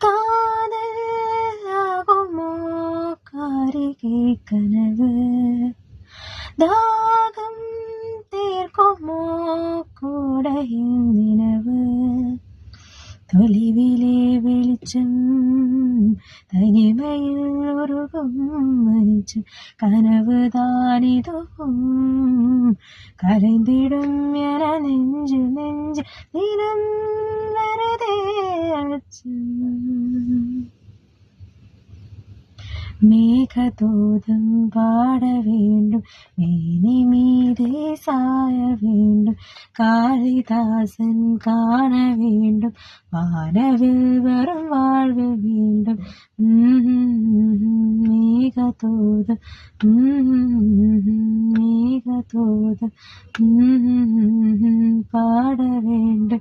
காதல் ஆகுமோ காரிகை கனவு, தாகம் தீர்க்குமோ கூடையின் நினைவு, தொலைவிலே வெளிச்சம் தனிமையில் உருகும் மனிச்சம், கனவுதானிதுவும் கரைந்திடும் என நெஞ்சு தினம் வருதே அச்சம். மேகதூதம் பாட வேண்டும், மேனி மீதே சாய வேண்டும், காளிதாசன் காண வேண்டும், வானவில் வரும் வாழ்வு வேண்டும். மேகதூதம் மேகதூதம் பாட வேண்டும்.